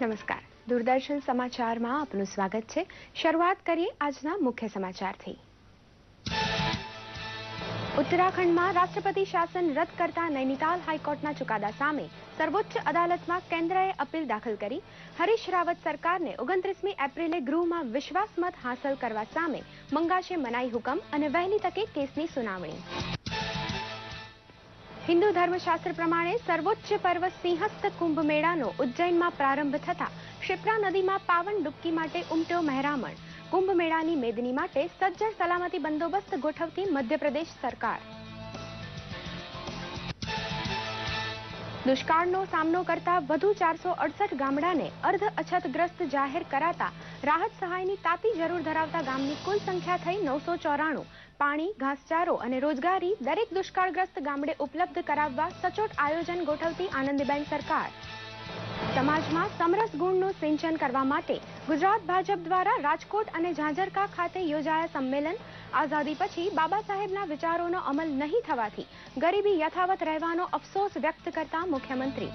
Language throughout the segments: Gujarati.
નમસ્કાર. દૂરદર્શન સમાચારમાં આપનું સ્વાગત છે. શરૂઆત કરીએ આજના મુખ્ય સમાચારથી. ઉત્તરાખંડમાં રાષ્ટ્રપતિ શાસન રદ કરતા નૈનીતાલ હાઈકોર્ટના ચુકાદા સામે સર્વોચ્ચ અદાલતમાં કેન્દ્રએ અપીલ દાખલ કરી. હરીશ રાવત સરકારને 29મી એપ્રિલે ગૃહમાં વિશ્વાસમત હાંસલ કરવા સામે મંગાશે મનાઈ હુકમ અને વહેલી તકે કેસની સુનાવણી. હિન્દુ ધર્મશાસ્ત્ર પ્રમાણે સર્વોચ્ચ પર્વ સિંહસ્થ કુંભ મેળાનો ઉજ્જૈનમાં પ્રારંભ થતા ક્ષિપ્રા નદીમાં પાવન ડૂબકી માટે ઉમટ્યો મહેરામણ. કુંભ મેળાની મેદની માટે સજ્જડ સલામતી બંદોબસ્ત ગોઠવતી મધ્યપ્રદેશ સરકાર. દુષ્કાળનો સામનો કરતા વધુ 468 ગામડાને અર્ધ અછતગ્રસ્ત જાહેર કરાતા રાહત સહાયની તાતી જરૂર ધરાવતા ગામની કુલ સંખ્યા થઈ 994. પાણી, ઘાસચારો અને રોજગારી દરેક દુષ્કાળગ્રસ્ત ગામડે ઉપલબ્ધ કરાવવા સચોટ આયોજન ગોઠવતી આનંદીબેન સરકાર. સમાજમાં સમરસ ગુણનું સિંચન કરવા માટે ગુજરાત ભાજપ દ્વારા રાજકોટ અને ઝાંઝરકા ખાતે યોજાયા સંમેલન. આઝાદી પછી બાબા સાહેબના વિચારોનો અમલ નહીં થવાથી ગરીબી યથાવત રહેવાનો અફસોસ વ્યક્ત કરતા મુખ્યમંત્રી.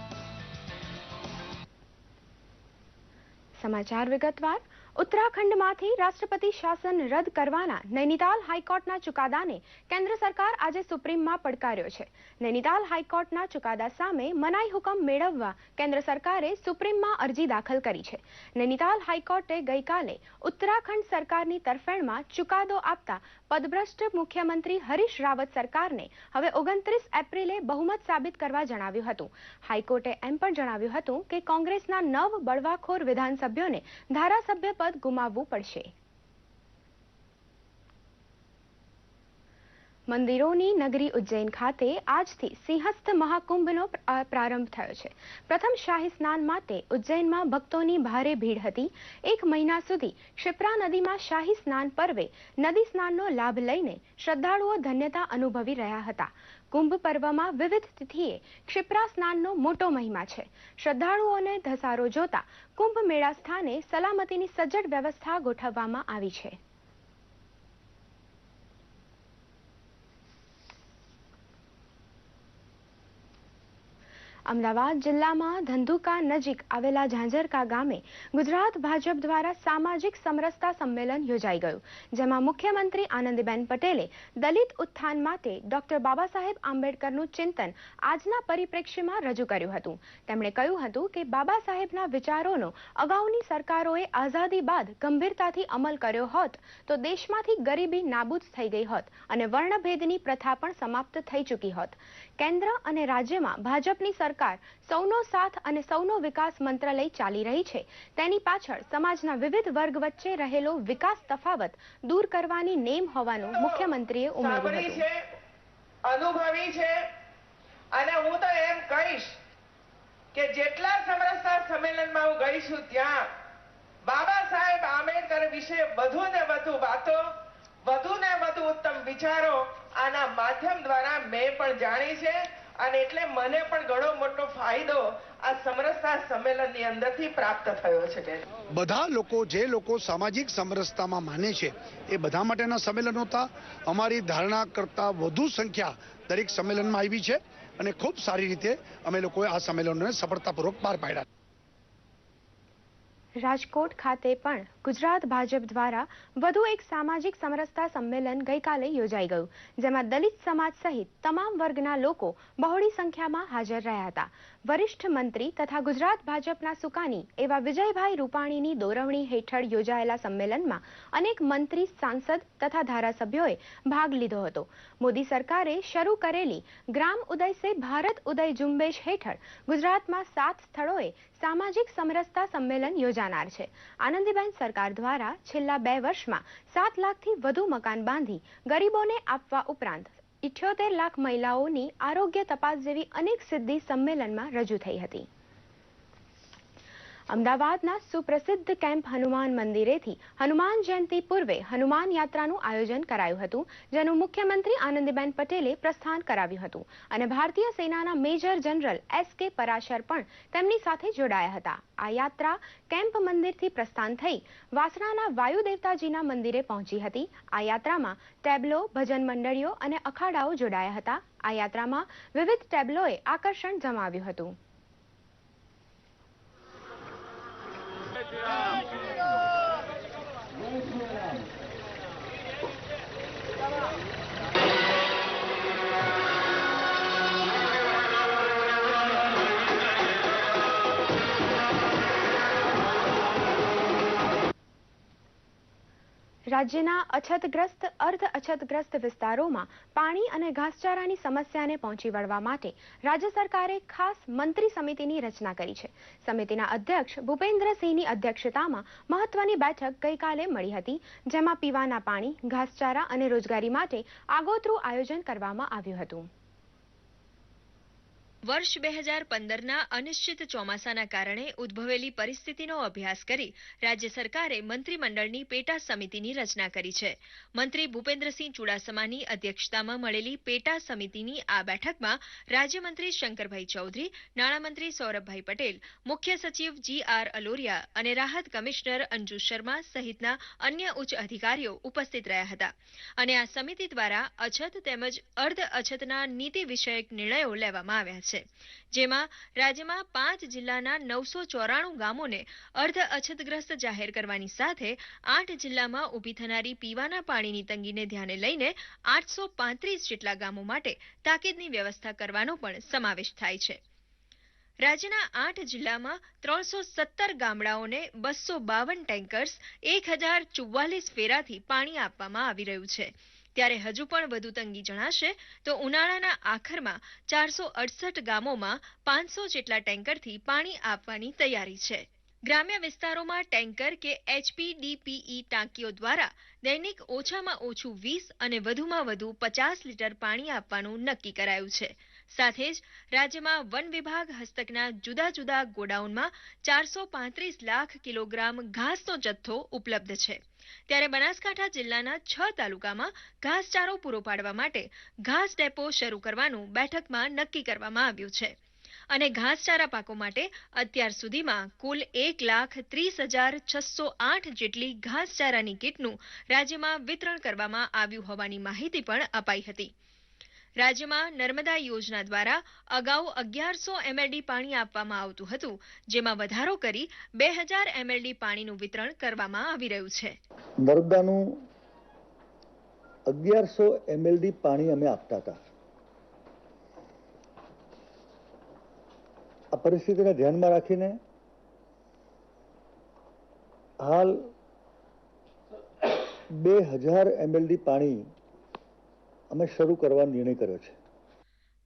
સમાચાર વિગતવાર. ઉત્તરાખંડમાંથી રાષ્ટ્રપતિ શાસન રદ કરવાના નૈનીતાલ હાઈકોર્ટના ચુકાદાને કેન્દ્ર સરકાર આજે સુપ્રીમમાં પડકાર્યો છે. નૈનીતાલ હાઈકોર્ટના ચુકાદા સામે મનાઈ હુકમ મેળવવા કેન્દ્ર સરકારે સુપ્રીમમાં અરજી દાખલ કરી છે. નૈનીતાલ હાઈકોર્ટે ગઈકાલે ઉત્તરાખંડ સરકારની તરફેણમાં ચુકાદો આપતા પદભ્રષ્ટ મુખ્યમંત્રી હરીશ રાવત સરકારને હવે 29 એપ્રિલે બહુમત સાબિત કરવા જણાવ્યું હતું. હાઈકોર્ટે એમ પણ જણાવ્યું હતું કે કોંગ્રેસના 9 બળવાખોર વિધાનસભ્યોને ધારાસભ્ય પદ ગુમાવવું પડશે. મંદિરોની નગરી ઉજ્જૈન ખાતે આજથી સિંહસ્થ મહાકુંભનો પ્રારંભ થયો છે. પ્રથમ શાહી સ્નાન માટે ઉજ્જૈનમાં ભક્તોની ભારે ભીડ હતી. 1 મહિના સુધી ક્ષિપ્રા નદીમાં શાહી સ્નાન પર્વે નદી સ્નાનનો લાભ લઈને શ્રદ્ધાળુઓ ધન્યતા અનુભવી રહ્યા હતા. કુંભ પર્વમાં વિવિધ તિથિએ ક્ષિપ્રા સ્નાનનો મોટો મહિમા છે. શ્રદ્ધાળુઓને ધસારો જોતા કુંભ મેળા સ્થાને સલામતીની સજ્જડ વ્યવસ્થા ગોઠવવામાં આવી છે. અમદાવાદ જિલ્લામાં ધંધુકા નજીક આવેલા ઝાંઝરકા ગામે ગુજરાત ભાજપ દ્વારા સામાજિક સમરસતા સંમેલન યોજાઈ ગયું, જેમાં મુખ્યમંત્રી આનંદીબેન પટેલે દલિત ઉત્થાન માટે ડોક્ટર બાબા સાહેબ આંબેડકરનું ચિંતન આજના પરિપ્રેક્ષ્યમાં રજૂ કર્યું હતું. તેમણે કહ્યું હતું કે બાબા સાહેબના વિચારોનો અગાઉની સરકારોએ આઝાદી બાદ ગંભીરતાથી અમલ કર્યો હોત તો દેશમાંથી ગરીબી નાબૂદ થઈ ગઈ હોત અને વર્ણભેદની પ્રથા પણ સમાપ્ત થઈ ચૂકી હોત. કેન્દ્ર અને રાજ્યમાં ભાજપની સરકાર સૌનો સાથ અને સૌનો વિકાસ મંત્ર લઈ ચાલી રહી છે. તેની પાછળ સમાજના વિવિધ વર્ગ વચ્ચે રહેલો વિકાસ તફાવત દૂર કરવાની નેમ હોવાનું મુખ્યમંત્રીએ ઉમેર્યું હતું. અનુભવી છે અને હું તો એમ કહીશ કે જેટલા સમરસતા સંમેલનમાં હું ગઈ છું ત્યાં બાબા સાહેબ આંબેડકર વિશે વધુ ને વધુ વાતો, વધુ ને વધુ ઉત્તમ વિચારો આના માધ્યમ દ્વારા મેં પણ જાણી છે અને એટલે મને પણ ઘણો મોટો ફાયદો આ સમરસતા સંમેલનની અંદરથી પ્રાપ્ત થયો છે. બધા લોકો જે લોકો સામાજિક સમરસતામાં માને છે એ બધા માટેના સંમેલનો હતા. અમારી ધારણા કરતા વધુ સંખ્યા દરેક સંમેલનમાં આવી છે અને ખૂબ સારી રીતે અમે લોકોએ આ સંમેલનોને સફળતાપૂર્વક પાર પાડ્યા. રાજકોટ ખાતે પણ ગુજરાત ભાજપ દ્વારા વધુ એક સામાજિક સમરસતા સંમેલન ગઈકાલે યોજાઈ ગયું, જેમાં દલિત સમાજ સહિત તમામ વર્ગના લોકો બહોળી સંખ્યામાં હાજર રહ્યા હતા. વરિષ્ઠ મંત્રી તથા ગુજરાત ભાજપના સુકાની એવા વિજયભાઈ રૂપાણીની દોરવણી હેઠળ યોજાયેલા સંમેલનમાં અનેક મંત્રી, સાંસદ તથા ધારાસભ્યોએ ભાગ લીધો હતો. મોદી સરકારે શરૂ કરેલી ગ્રામ ઉદય સે ભારત ઉદય ઝુંબેશ હેઠળ ગુજરાતમાં 7 સ્થળોએ સામાજિક સમરસતા સંમેલન યોજાનાર છે. આનંદીબેન સરકાર દ્વારા છેલ્લા 2 વર્ષમાં 7 લાખથી વધુ મકાન બાંધી ગરીબોને આપવા ઉપરાંત 78 લાખ મહિલાઓની આરોગ્ય તપાસ જેવી અનેક સિદ્ધિ સંમેલનમાં રજૂ થઈ હતી. અમદાવાદના સુપ્રસિદ્ધ કેમ્પ હનુમાન મંદિરેથી હનુમાન જયંતિ પૂર્વે હનુમાન યાત્રાનું આયોજન કરાયું હતું, જેનું મુખ્યમંત્રી આનંદીબેન પટેલે પ્રસ્થાન કરાવ્યું હતું અને ભારતીય સેનાના મેજર જનરલ S.K. પરાશર પણ તેમની સાથે જોડાયા હતા. આ યાત્રા કેમ્પ મંદિરથી પ્રસ્થાન થઈ વાસણાના વાયુ દેવતાજીના મંદિરે પહોંચી હતી. આ યાત્રામાં ટેબ્લો, ભજન મંડળીઓ અને અખાડાઓ જોડાયા હતા. આ યાત્રામાં વિવિધ ટેબ્લોએ આકર્ષણ જમાવ્યું હતું. રાજ્યના અછતગ્રસ્ત અર્ધ અછતગ્રસ્ત વિસ્તારોમાં પાણી અને ઘાસચારાની સમસ્યાને પહોંચી વળવા માટે રાજ્ય સરકારે ખાસ મંત્રી સમિતિની રચના કરી છે. સમિતિના અધ્યક્ષ ભૂપેન્દ્રસિંહની અધ્યક્ષતામાં મહત્વની બેઠક ગઈકાલે મળી હતી, જેમાં પીવાના પાણી, ઘાસચારા અને રોજગારી માટે આગોતરું આયોજન કરવામાં આવ્યું હતું. વર્ષ 2015ના અનિશ્ચિત ચોમાસાના કારણે ઉદ્ભવેલી પરિસ્થિતિનો અભ્યાસ કરી રાજ્ય સરકારે મંત્રીમંડળની પેટા સમિતિની રચના કરી છે. મંત્રી ભૂપેન્દ્રસિંહ ચુડાસમાની અધ્યક્ષતામાં મળેલી પેટા સમિતિની આ બેઠકમાં રાજ્યમંત્રી શંકરભાઈ ચૌધરી, નાણામંત્રી સૌરભભાઈ પટેલ, મુખ્ય સચિવ GR અલોરિયા અને રાહત કમિશનર અંજુ શર્મા સહિતના અન્ય ઉચ્ચ અધિકારીઓ ઉપસ્થિત રહ્યા હતા. અને આ સમિતિ દ્વારા અછત તેમજ અર્ધ અછતના નીતિ વિષયક નિર્ણયો લેવામાં આવ્યા છે, જેમાં રાજ્યમાં 5 જિલ્લાના 994 ગામોને અર્ધ અછતગ્રસ્ત જાહેર કરવાની સાથે 8 જિલ્લામાં ઊભી થનારી પીવાના પાણીની તંગીને ધ્યાને લઈને 835 જેટલા ગામો માટે તાકીદની વ્યવસ્થા કરવાનો પણ સમાવેશ થાય છે. રાજ્યના 8 જિલ્લામાં 317 ગામડાઓને 252 ટેન્કર્સ 1044 ફેરાથી પાણી આપવામાં આવી રહ્યું છે. ત્યારે હજુ પણ વધુ તંગી જણાશે તો ઉનાળાના આખરમાં 468 ગામોમાં 500 જેટલા ટેન્કરથી પાણી આપવાની તૈયારી છે. ગ્રામ્ય વિસ્તારોમાં ટેન્કર કે HPDPE ટાંકીઓ દ્વારા દૈનિક ઓછામાં ઓછું 20 અને વધુમાં વધુ 50 લીટર પાણી આપવાનું નક્કી કરાયું છે. સાથે જ રાજ્યમાં વન વિભાગ હસ્તકના જુદા જુદા ગોડાઉનમાં 435 લાખ કિલોગ્રામ ઘાસનો જથ્થો ઉપલબ્ધ છે. ત્યારે બનાસકાંઠા જિલ્લાના 6 તાલુકામાં ઘાસચારો પૂરો પાડવા માટે ઘાસ ડેપો શરૂ કરવાનું બેઠકમાં નક્કી કરવામાં આવ્યું છે. અને ઘાસચારા પાકો માટે અત્યાર સુધીમાં કુલ 1,30,608 જેટલી ઘાસચારાની કીટનું રાજ્યમાં વિતરણ કરવામાં આવ્યું હોવાની માહિતી પણ અપાઈ હતી. રાજ્યમાં નર્મદા યોજના દ્વારા અગાઉ 1100 MLD પાણી આપવામાં આવતું હતું, જેમાં વધારો કરી 2000 MLD પાણીનું વિતરણ કરવામાં આવી રહ્યું છે. નર્મદાનું 1100 MLD પાણી અમે આપતા હતા. આ પરિસ્થિતિને ધ્યાનમાં રાખીને હાલ 2000 MLD પાણી અમે શરૂ કરવાનો નિર્ણય કર્યો છે.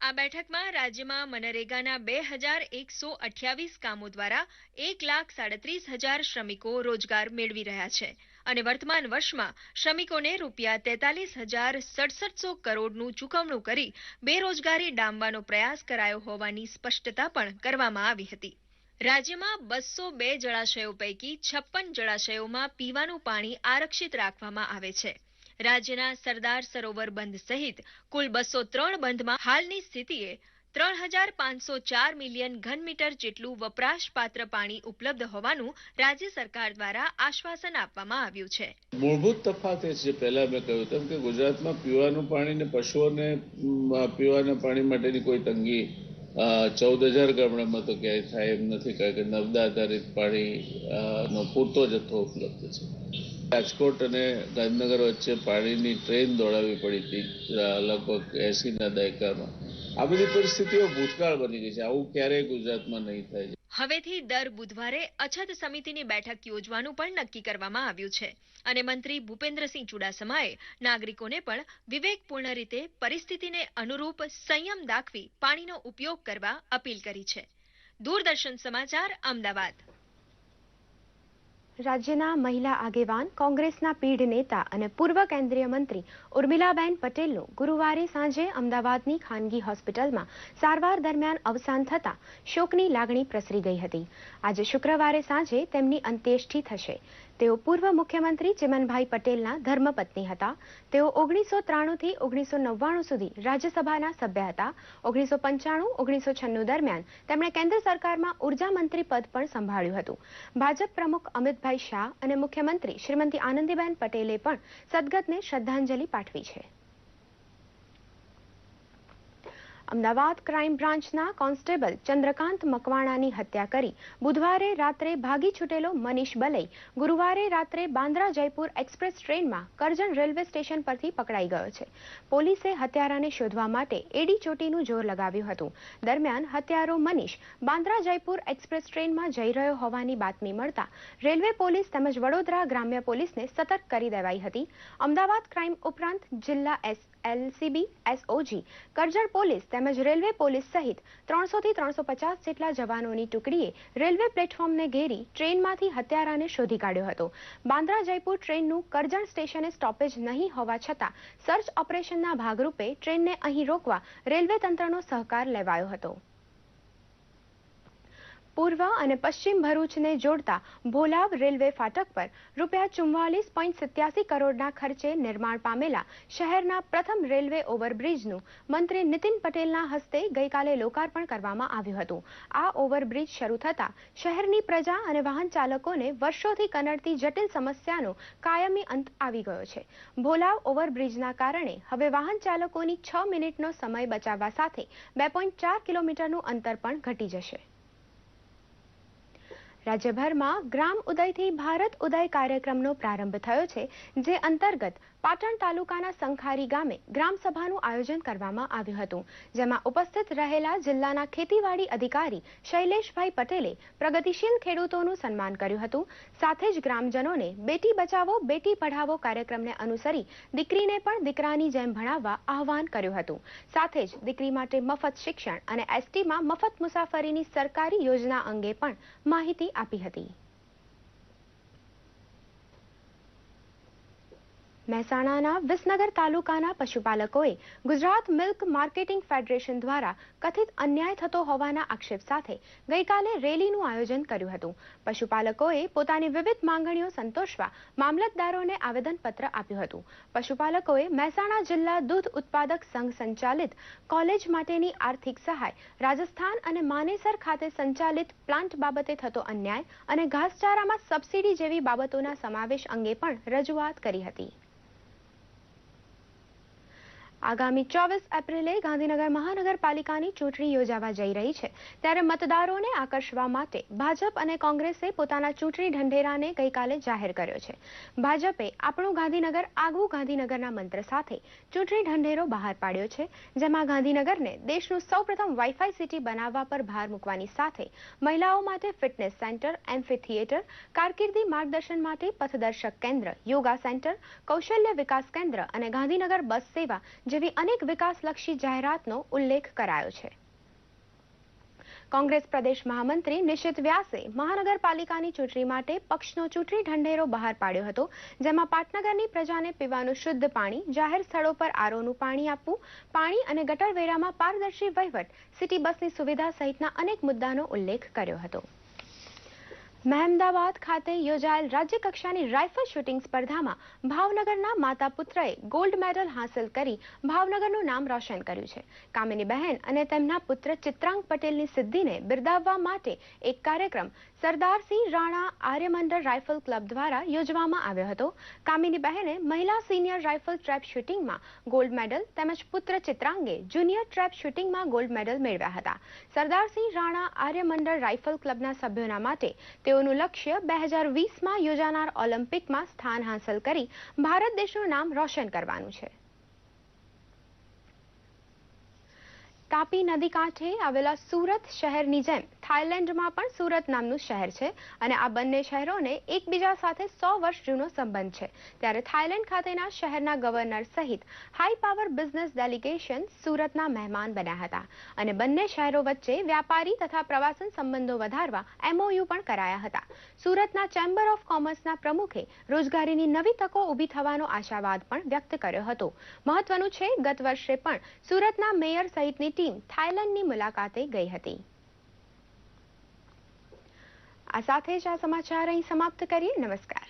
આ બેઠકમાં રાજ્યમાં મનરેગાના 2128 કામો દ્વારા 1,37,000 શ્રમિકો રોજગાર મેળવી રહ્યા છે અને વર્તમાન વર્ષમાં શ્રમિકોને ₹43,6700 કરોડનું ચૂકવણું કરી બેરોજગારી ડામવાનો પ્રયાસ કરાયો હોવાની સ્પષ્ટતા પણ કરવામાં આવી હતી. રાજ્યમાં 202 જળાશયો પૈકી 56 જળાશયોમાં પીવાનું પાણી આરક્ષિત રાખવામાં આવે છે. રાજ્યના સરદાર સરોવર બંધ સહિત કુલ 203 બંધમાં હાલની સ્થિતિએ 3,504 મિલિયન ઘનમીટર જેટલું વપરાશપાત્ર પાણી ઉપલબ્ધ હોવાનું રાજ્ય સરકાર દ્વારા આશ્વાસન આપવામાં આવ્યું છે. મૂળભૂત તફાવત એ છે, પહેલા મેં કહ્યું તેમ કે ગુજરાતમાં પીવાનું પાણી ને પશુઓને પીવાના પાણી માટેની કોઈ તંગી 14,000 ગામડામાં તો ક્યાંય થાય એમ નથી, કારણ કે નર્મદા આધારિત પાણીનો પૂરતો જથ્થો ઉપલબ્ધ છે. રાજકોટ અને ગાંધીનગર વચ્ચે પાણીની ટ્રેન દોડાવવી પડી હતી લગભગ 80ના દાયકામાં. આ બધી પરિસ્થિતિઓ ભૂતકાળ બની ગઈ છે. આવું ક્યારેય ગુજરાતમાં નહીં થાય. હવેથી દર બુધવારે અછત સમિતિની બેઠક યોજવાનું પણ નક્કી કરવામાં આવ્યું છે અને મંત્રી ભૂપેન્દ્રસિંહ ચુડાસમાએ નાગરિકોને પણ વિવેકપૂર્ણ રીતે પરિસ્થિતિને અનુરૂપ સંયમ દાખવી પાણીનો ઉપયોગ કરવા અપીલ કરી છે. દૂરદર્શન સમાચાર, અમદાવાદ. રાજ્યના મહિલા આગેવાન, કોંગ્રેસના પીઢ નેતા અને પૂર્વ કેન્દ્રીય મંત્રી ઉર્મિલાબેન પટેલનું ગુરુવારે સાંજે અમદાવાદની ખાનગી હોસ્પિટલમાં સારવાર દરમિયાન અવસાન થતાં શોકની લાગણી પ્રસરી ગઈ હતી. આજે શુક્રવારે સાંજે તેમની અંત્યેષ્ટિ થશે. તેઓ પૂર્વ મુખ્યમંત્રી ચિમનભાઈ પટેલના ધર્મપત્ની હતા. તેઓ 1993 થી 1999 સુધી રાજ્યસભાના સભ્ય હતા. 1995-1996 દરમિયાન તેમણે કેન્દ્ર સરકારમાં ઉર્જા મંત્રી પદ પણ સંભાળ્યું હતું. ભાજપ પ્રમુખ અમિતભાઈ શાહ અને મુખ્યમંત્રી શ્રીમતી આનંદીબેન પટેલે પણ સદગતને શ્રદ્ધાંજલિ પાઠવી છે. અમદાવાદ ક્રાઇમ બ્રાન્ચના કોન્સ્ટેબલ ચંદ્રકાંત મકવાણાની હત્યા કરી બુધવારે રાત્રે ભાગી છૂટેલો મનીષ બલઈ ગુરુવારે રાત્રે બાંદ્રા જયપુર એક્સપ્રેસ ટ્રેનમાં કરજણ રેલવે સ્ટેશન પરથી પકડાઈ ગયો છે. પોલીસે હત્યારાને શોધવા માટે એડી ચોટીનું જોર લગાવ્યું હતું. દરમિયાન હત્યારો મનીષ બાંદ્રા જયપુર એક્સપ્રેસ ટ્રેનમાં જઈ રહ્યો હોવાની બાતમી મળતા રેલવે પોલીસ તેમજ વડોદરા ગ્રામ્ય પોલીસને સતર્ક કરી દેવાઈ હતી. અમદાવાદ ક્રાઇમ ઉપરાંત જિલ્લા LCB, SOG, કરજણ પોલીસ તેમજ રેલવે પોલીસ સહિત 300 થી 350 જેટલા જવાનોની ટુકડીએ રેલવે પ્લેટફોર્મને ઘેરી ટ્રેનમાંથી હત્યારાને શોધી કાઢ્યો હતો. બાંદ્રા જયપુર ટ્રેનનું કરજણ સ્ટેશને સ્ટોપેજ નહીં હોવા છતાં સર્ચ ઓપરેશનના ભાગરૂપે ટ્રેનને અહીં રોકવા રેલવે તંત્રનો સહકાર લેવાયો હતો. પૂર્વ અને પશ્ચિમ ભરૂચને જોડતા ભોલાવ રેલવે ફાટક પર ₹44.87 કરોડના ખર્ચે નિર્માણ પામેલા શહેરના પ્રથમ રેલવે ઓવરબ્રિજનું મંત્રી નીતિન પટેલના હસ્તે ગઈકાલે લોકાર્પણ કરવામાં આવ્યું હતું. આ ઓવરબ્રિજ શરૂ થતાં શહેરની પ્રજા અને વાહન ચાલકોને વર્ષોથી કનડતી જટિલ સમસ્યાનો કાયમી અંત આવી ગયો છે. ભોલાવ ઓવરબ્રિજના કારણે હવે વાહન ચાલકોની 6 મિનિટનો સમય બચાવવા સાથે 2.4 કિલોમીટરનું અંતર પણ ઘટી જશે. રાજ્યભરમાં ગ્રામ ઉદયથી ભારત ઉદય કાર્યક્રમનો પ્રારંભ થયો છે, જે અંતર્ગત પાટણ તાલુકાના સંખારી ગામે ગ્રામસભાનું આયોજન કરવામાં આવ્યું હતું, જેમાં ઉપસ્થિત રહેલા જિલ્લાના ખેતીવાડી અધિકારી શૈલેષભાઈ પટેલે પ્રગતિશીલ ખેડૂતોનું સન્માન કર્યું હતું. સાથે જ ગ્રામજનોને બેટી બચાવો બેટી પઢાવો કાર્યક્રમને અનુસરી દીકરીને પણ દીકરાની જેમ ભણાવવા આહવાન કર્યું હતું. સાથે જ દીકરી માટે મફત શિક્ષણ અને STમાં મફત મુસાફરીની સરકારી યોજના અંગે પણ માહિતી આપી હતી. મહેસાણાના વિસનગર તાલુકાના પશુપાલકોએ ગુજરાત મિલ્ક માર્કેટિંગ ફેડરેશન દ્વારા કથિત અન્યાય થતો હોવાના આક્ષેપ સાથે ગઈકાલે રેલીનું આયોજન કર્યું હતું. પશુપાલકોએ પોતાની વિવિધ માંગણીઓ સંતોષવા મામલતદારોને આવેદનપત્ર આપ્યું હતું. પશુપાલકોએ મહેસાણા જિલ્લા દૂધ ઉત્પાદક સંઘ સંચાલિત કોલેજ માટેની આર્થિક સહાય, રાજસ્થાન અને માનેસર ખાતે સંચાલિત પ્લાન્ટ બાબતે થતો અન્યાય અને ઘાસચારામાં સબસિડી જેવી બાબતોના સમાવેશ અંગે પણ રજૂઆત કરી હતી. આગામી 24 એપ્રિલે ગાંધીનગર મહાનગરપાલિકાની ચૂંટણી યોજાવા જઈ રહી છે, ત્યારે મતદારોને આકર્ષવા માટે ભાજપ અને કોંગ્રેસે પોતાના ચૂંટણી ઢંઢેરાને ગઈકાલે જાહેર કર્યો છે. ભાજપે આપણું ગાંધીનગર આગવું ગાંધીનગરના મંત્ર સાથે ચૂંટણી ઢંઢેરો બહાર પાડ્યો છે, જેમાં ગાંધીનગરને દેશનું સૌપ્રથમ વાઈફાઈ સિટી બનાવવા પર ભાર મૂકવાની સાથે મહિલાઓ માટે ફિટનેસ સેન્ટર, એમ્ફી થિયેટર, કારકિર્દી માર્ગદર્શન માટે પથદર્શક કેન્દ્ર, યોગા સેન્ટર, કૌશલ્ય વિકાસ કેન્દ્ર અને ગાંધીનગર બસ સેવા જેવી અનેક વિકાસલક્ષી જાહેરાતનો ઉલ્લેખ કરાયો છે. કોંગ્રેસ પ્રદેશ મહામંત્રી નિશિત વ્યાસે મહાનગરપાલિકાની ચૂંટણી માટે પક્ષનો ચૂંટણી ઢંઢેરો બહાર પાડ્યો હતો, જેમાં પાટનગરની પ્રજાને પીવાનું શુદ્ધ પાણી, જાહેર સ્થળો પર આરોનું પાણી આપવું, પાણી અને ગટરવેરામાં પારદર્શી વહીવટ, સિટી બસની સુવિધા સહિતના અનેક મુદ્દાનો ઉલ્લેખ કર્યો હતો. મહેમદાવાદ ખાતે યોજાયેલ રાજ્યકક્ષાની રાઇફલ શૂટિંગ સ્પર્ધામાં ભાવનગરના માતા પુત્રએ ગોલ્ડ મેડલ હાંસલ કરી ભાવનગરનું નામ રોશન કર્યું છે. કામિની બહેન અને તેમના પુત્ર ચિત્રાંગ પટેલની સિદ્ધિને બિરદાવવા માટે એક કાર્યક્રમ સરદારસિંહ રાણા આર્યમંડળ રાઇફલ ક્લબ દ્વારા યોજવામાં આવ્યો હતો. કામિની બહેને મહિલા સિનિયર રાઇફલ ટ્રેપ શૂટિંગમાં ગોલ્ડ મેડલ તેમજ પુત્ર ચિત્રાંગે જુનિયર ટ્રેપ શૂટિંગમાં ગોલ્ડ મેડલ મેળવ્યા હતા. સરદારસિંહ રાણા આર્યમંડળ રાઇફલ ક્લબના સભ્યોના માટે તેઓનું લક્ષ્ય 2020માં યોજાનાર ઓલિમ્પિકમાં સ્થાન હાંસલ કરી ભારત દેશનું નામ રોશન કરવાનું છે. તાપી નદી કાંઠે આવેલા સુરત શહેરની જેમ થાઇલેન્ડમાં પણ સુરત નામનું શહેર છે અને આ બંને શહેરોને એકબીજા સાથે 100 વર્ષ જૂનો સંબંધ છે. ત્યારે થાઇલેન્ડ ખાતેના શહેરના ગવર્નર સહિત હાઈ પાવર બિઝનેસ ડેલિગેશન સુરતના મહેમાન બન્યા હતા અને બંને શહેરો વચ્ચે વ્યાપારી તથા પ્રવાસન સંબંધો વધારવા MOU પણ કરાયા હતા. સુરતના ચેમ્બર ઓફ કોમર્સના પ્રમુખે રોજગારીની નવી તકો ઊભી થવાનો આશાવાદ પણ વ્યક્ત કર્યો હતો. મહત્વનું છે, ગત વર્ષે પણ સુરતના મેયર સહિતની ટીમ થાઇલેન્ડની મુલાકાતે ગઈ હતી. આ સાથે જ આ સમાચાર અહીં સમાપ્ત કરીએ. નમસ્કાર.